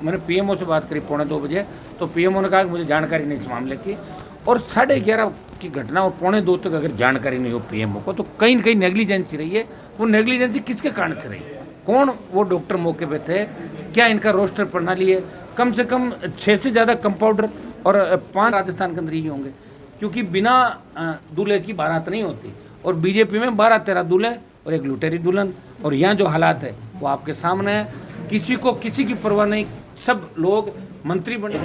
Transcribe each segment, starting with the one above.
मैंने पीएमओ से बात करी 1:45 तो पीएमओ ने कहा कि मुझे जानकारी नहीं इस मामले की, और 11:30 की घटना और 1:45 तक अगर जानकारी नहीं हो पीएमओ को तो कहीं न कहीं नेग्लिजेंसी रही है। वो नेग्लिजेंसी किसके कारण से रही? कौन वो डॉक्टर मौके पे थे? क्या इनका रोस्टर प्रणाली है? कम से कम 6 से ज़्यादा कंपाउंडर और 5 राजस्थान के अंदर ही होंगे, क्योंकि बिना दूल्हे की बारात नहीं होती। और बीजेपी में 12-13 दूल्हे और एक लुटेरी दुल्हन, और यहाँ जो हालात है वो आपके सामने है। किसी को किसी की परवाह नहीं, सब लोग मंत्री बने।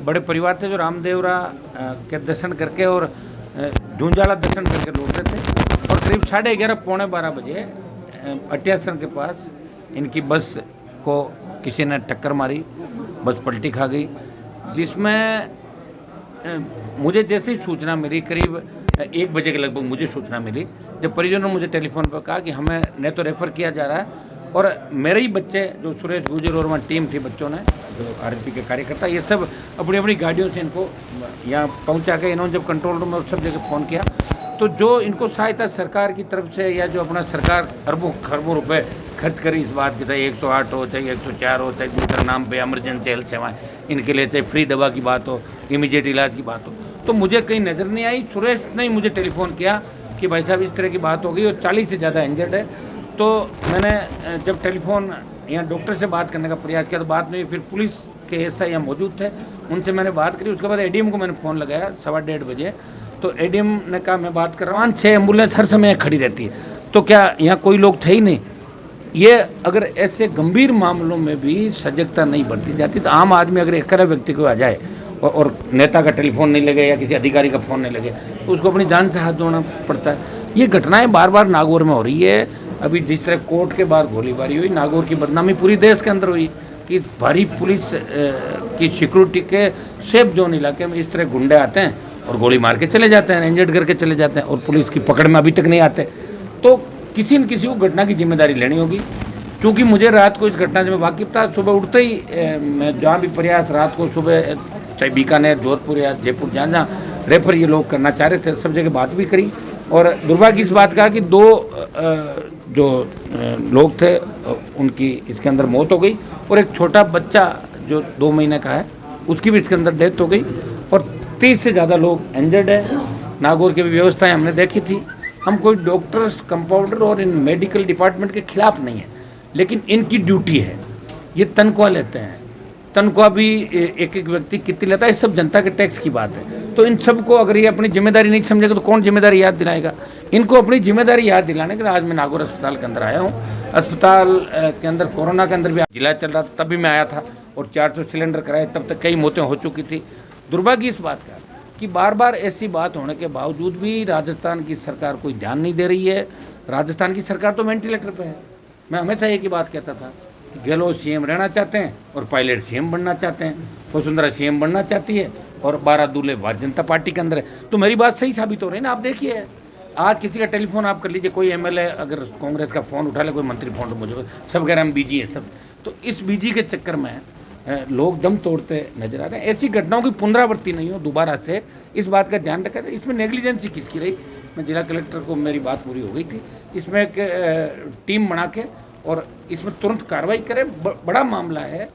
बड़े परिवार थे जो रामदेवरा के दर्शन करके और झुंझाला दर्शन करके लौट रहे थे, और करीब 11:30 12 बजे अटियासन के पास इनकी बस को किसी ने टक्कर मारी, बस पलटी खा गई, जिसमें मुझे जैसे ही सूचना मिली, करीब 1 बजे के लगभग मुझे सूचना मिली, जब परिजनों ने मुझे टेलीफोन पर कहा कि हमें न तो रेफ़र किया जा रहा है, और मेरे ही बच्चे जो सुरेश गुजर और वहाँ टीम थी बच्चों ने जो आरएसपी के कार्यकर्ता, ये सब अपनी अपनी गाड़ियों से इनको यहाँ पहुँचा के इन्होंने जब कंट्रोल रूम में और सब जगह फ़ोन किया, तो जो इनको सहायता सरकार की तरफ से या जो अपना सरकार अरबों खरबों रुपए खर्च करी इस बात की, चाहे 108 हो, चाहे 104 हो, चाहे दूसरे नाम पे इमरजेंसी हेल्थ सेवाएं इनके लिए, चाहे फ्री दवा की बात हो, इमीडिएट इलाज की बात हो, तो मुझे कहीं नज़र नहीं आई। सुरेश ने मुझे टेलीफोन किया कि भाई साहब इस तरह की बात हो गई और 40 से ज़्यादा इंजर्ड है। तो मैंने जब टेलीफोन यहाँ डॉक्टर से बात करने का प्रयास किया तो बात नहीं, फिर पुलिस के एसआई यहाँ मौजूद थे, उनसे मैंने बात करी। उसके बाद एडीएम को मैंने फ़ोन लगाया 1:15 बजे, तो एडीएम ने कहा मैं बात कर रहा हूँ, 6 एम्बुलेंस हर समय खड़ी रहती है, तो क्या यहाँ कोई लोग थे ही नहीं? ये अगर ऐसे गंभीर मामलों में भी सजगता नहीं बरती जाती तो आम आदमी अगर एक व्यक्ति को आ जाए और नेता का टेलीफोन नहीं लगे या किसी अधिकारी का फ़ोन नहीं लगे तो उसको अपनी जान से हाथ धोना पड़ता है। ये घटनाएं बार बार नागौर में हो रही है। अभी जिस तरह कोर्ट के बाहर गोलीबारी हुई, नागौर की बदनामी पूरी देश के अंदर हुई कि भारी पुलिस की सिक्योरिटी के सेफ जोन इलाके में इस तरह गुंडे आते हैं और गोली मार के चले जाते हैं, इंजर्ड करके चले जाते हैं, और पुलिस की पकड़ में अभी तक नहीं आते। तो किसी न किसी को घटना की जिम्मेदारी लेनी होगी। क्योंकि मुझे रात को इस घटना से मैं वाकिफ था, सुबह उठते ही मैं जहाँ भी प्रयास रात को सुबह चाहे बीकानेर, जोधपुर या जयपुर, जहाँ जहाँ रेफर ये लोग करना चाह रहे थे सब जगह बात भी करी, और दुर्भाग्य इस बात का कि 2 जो लोग थे उनकी इसके अंदर मौत हो गई, और एक छोटा बच्चा जो 2 महीने का है उसकी भी इसके अंदर डेथ हो गई, और 30 से ज़्यादा लोग इंजर्ड है। नागौर की भी व्यवस्थाएं हमने देखी थी। हम कोई डॉक्टर्स, कंपाउंडर और इन मेडिकल डिपार्टमेंट के खिलाफ नहीं है, लेकिन इनकी ड्यूटी है, ये तनख्वाह लेते हैं, तनख्वाह भी एक एक व्यक्ति कितनी लेता है, सब जनता के टैक्स की बात है। तो इन सब को अगर ये अपनी जिम्मेदारी नहीं समझेगा तो कौन जिम्मेदारी याद दिलाएगा? इनको अपनी जिम्मेदारी याद दिलाने के लिए आज मैं नागौर अस्पताल के अंदर आया हूँ। अस्पताल के अंदर कोरोना के अंदर भी इलाज चल रहा था, तब भी मैं आया था और 400 सिलेंडर कराए, तब तक कई मौतें हो चुकी थी। दुर्भाग्य इस बात का कि बार बार ऐसी बात होने के बावजूद भी राजस्थान की सरकार कोई ध्यान नहीं दे रही है। राजस्थान की सरकार तो वेंटिलेटर पे है। मैं हमेशा एक ही बात कहता था कि गहलोत सीएम रहना चाहते हैं और पायलट सीएम बनना चाहते हैं, वसुंधरा सीएम बनना चाहती है और 12 दूल्हे भारतीय जनता पार्टी के अंदर है। तो मेरी बात सही साबित हो रही है ना। आप देखिए, आज किसी का टेलीफोन आप कर लीजिए, कोई एमएलए अगर कांग्रेस का फ़ोन उठा ले, कोई मंत्री फ़ोन तो मुझे सब कह रहे हैं हम बिजी है सब। तो इस बिजी के चक्कर में लोग दम तोड़ते नजर आ रहे हैं। ऐसी घटनाओं की पुनरावृत्ति नहीं हो दोबारा से, इस बात का ध्यान रखा जाए। इसमें नेग्लिजेंसी किसकी रही? मैं जिला कलेक्टर को मेरी बात पूरी हो गई थी, इसमें एक टीम बना के और इसमें तुरंत कार्रवाई करें। बड़ा मामला है,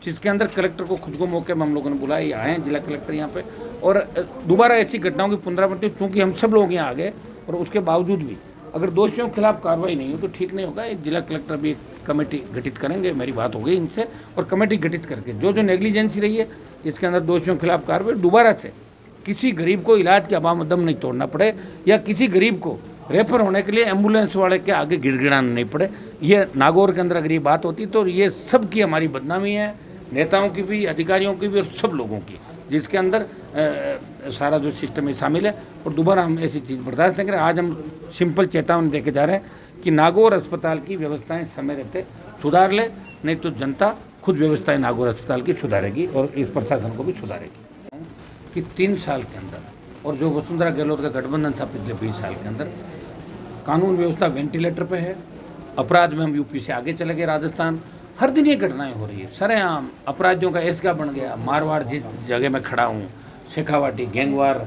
जिसके अंदर कलेक्टर को खुद को मौके में हम लोगों ने बुलाया, ये आए हैं जिला कलेक्टर यहाँ पे, और दोबारा ऐसी घटनाओं की पुनरावृत्ति, चूँकि हम सब लोग यहाँ आ गए और उसके बावजूद भी अगर दोषियों के खिलाफ कार्रवाई नहीं हो तो ठीक नहीं होगा। एक जिला कलेक्टर भी एक कमेटी गठित करेंगे, मेरी बात हो गई इनसे, और कमेटी गठित करके जो जो नेग्लिजेंसी रही है इसके अंदर दोषियों के खिलाफ कार्रवाई, दोबारा से किसी गरीब को इलाज के अभाव में दम नहीं तोड़ना पड़े, या किसी गरीब को रेफर होने के लिए एम्बुलेंस वाले के आगे गिड़गिड़ाना नहीं पड़े। ये नागौर के अंदर अगर ये बात होती तो ये सब की हमारी बदनामी है, नेताओं की भी, अधिकारियों की भी, और सब लोगों की, जिसके अंदर सारा जो सिस्टम है शामिल है। और दोबारा हम ऐसी चीज़ बर्दाश्त नहीं करें। आज हम सिंपल चेतावनी देके जा रहे हैं कि नागौर अस्पताल की व्यवस्थाएं समय रहते सुधार ले, नहीं तो जनता खुद व्यवस्थाएं नागौर अस्पताल की सुधारेगी और इस प्रशासन को भी सुधारेगी। कि 3 साल के अंदर, और जो वसुंधरा गहलोत का गठबंधन था पिछले 20 साल के अंदर, कानून व्यवस्था वेंटिलेटर पे है, अपराध में हम यूपी से आगे चले गए, राजस्थान, हर दिन ये घटनाएं हो रही है। सरेआम अपराधियों का एसका बन गया। मारवाड़ जिस जगह में खड़ा हूँ, शेखावाटी गैंगवार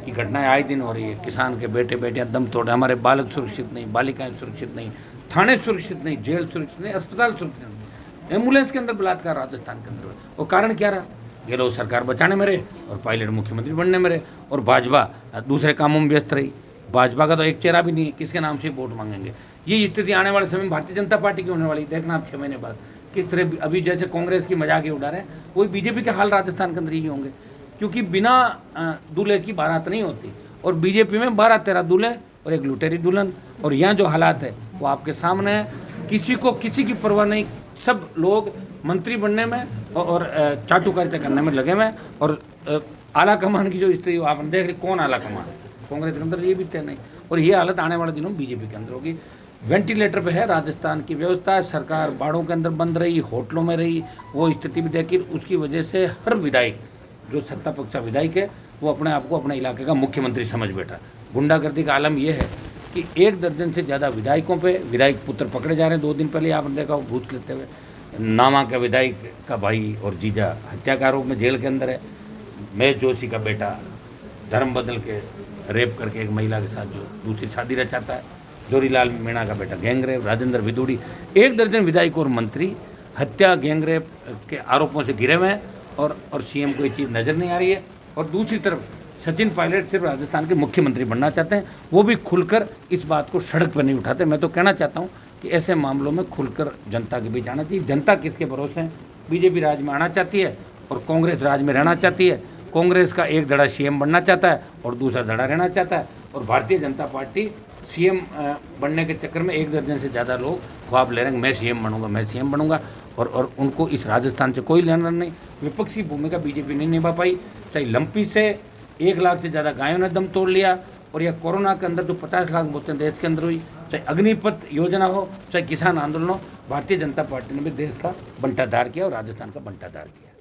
की घटनाएं आए दिन हो रही है। किसान के बेटे बेटियां दम तोड़, हमारे बालक सुरक्षित नहीं, बालिकाएं सुरक्षित नहीं, थाने सुरक्षित नहीं, जेल सुरक्षित नहीं, अस्पताल सुरक्षित नहीं, एम्बुलेंस के अंदर बलात्कार राजस्थान के अंदर। वो कारण क्या रहा? गहलोत सरकार बचाने में रहे और पायलट मुख्यमंत्री बनने में रहे, और भाजपा दूसरे कामों में व्यस्त रही। भाजपा का तो एक चेहरा भी नहीं है, किसके नाम से वोट मांगेंगे? ये स्थिति आने वाले समय में भारतीय जनता पार्टी की होने वाली, देखना आप 6 महीने बाद किस तरह। अभी जैसे कांग्रेस की मजाक उड़ा रहे हैं, वही बीजेपी के हाल राजस्थान के अंदर ही होंगे, क्योंकि बिना दूल्हे की बारात नहीं होती, और बीजेपी में 12-13 दूल्हे और एक लुटेरी दुल्हन। और यहाँ जो हालात है वो आपके सामने है। किसी को किसी की परवाह नहीं, सब लोग मंत्री बनने में और चाटुकारिता करने में लगे हुए हैं। और आला कमान की जो स्थिति आपने देख रही, कौन आला कमान? कांग्रेस के अंदर ये भी तय नहीं, और ये हालत आने वाले दिनों में बीजेपी के अंदर होगी। वेंटिलेटर पे है राजस्थान की व्यवस्था, सरकार बाड़ों के अंदर बंद रही, होटलों में रही, वो स्थिति भी देखी। उसकी वजह से हर विधायक, जो सत्ता पक्ष विधायक है, वो अपने आप को अपने इलाके का मुख्यमंत्री समझ बैठा। गुंडागर्दी का आलम यह है कि 1 दर्जन से ज़्यादा विधायकों पे विधायक पुत्र पकड़े जा रहे हैं। 2 दिन पहले आपने देखा वो घूस लेते हुए, नामा का विधायक का भाई और जीजा हत्या के आरोप में जेल के अंदर है। महेश जोशी का बेटा धर्म बदल के रेप करके एक महिला के साथ जो दूसरी शादी रचाता है। जोरीलाल मीणा का बेटा गैंगरेप, राजेंद्र विदुड़ी, 1 दर्जन विधायक और मंत्री हत्या गैंगरेप के आरोपों से घिरे हुए हैं, और सीएम को ये चीज़ नज़र नहीं आ रही है। और दूसरी तरफ सचिन पायलट सिर्फ राजस्थान के मुख्यमंत्री बनना चाहते हैं, वो भी खुलकर इस बात को सड़क पर नहीं उठाते। मैं तो कहना चाहता हूँ कि ऐसे मामलों में खुलकर जनता के बीच आना चाहिए। जनता किसके भरोसे है? बीजेपी राज में आना चाहती है और कांग्रेस राज में रहना चाहती है। कांग्रेस का एक धड़ा सीएम बनना चाहता है और दूसरा धड़ा रहना चाहता है, और भारतीय जनता पार्टी सीएम बनने के चक्कर में 1 दर्जन से ज़्यादा लोग ख्वाब ले रहे हैं, मैं सीएम बनूंगा, मैं सीएम बनूंगा, और उनको इस राजस्थान से कोई लेना नहीं। विपक्षी भूमिका बीजेपी नहीं निभा पाई। चाहे लंपी से 1 लाख से ज़्यादा गायों ने दम तोड़ लिया, और यह कोरोना के अंदर जो 50 लाख मौतें देश के अंदर हुई, चाहे अग्निपथ योजना हो, चाहे किसान आंदोलन हो, भारतीय जनता पार्टी ने भी देश का बंटाधार किया और राजस्थान का बंटाधार किया।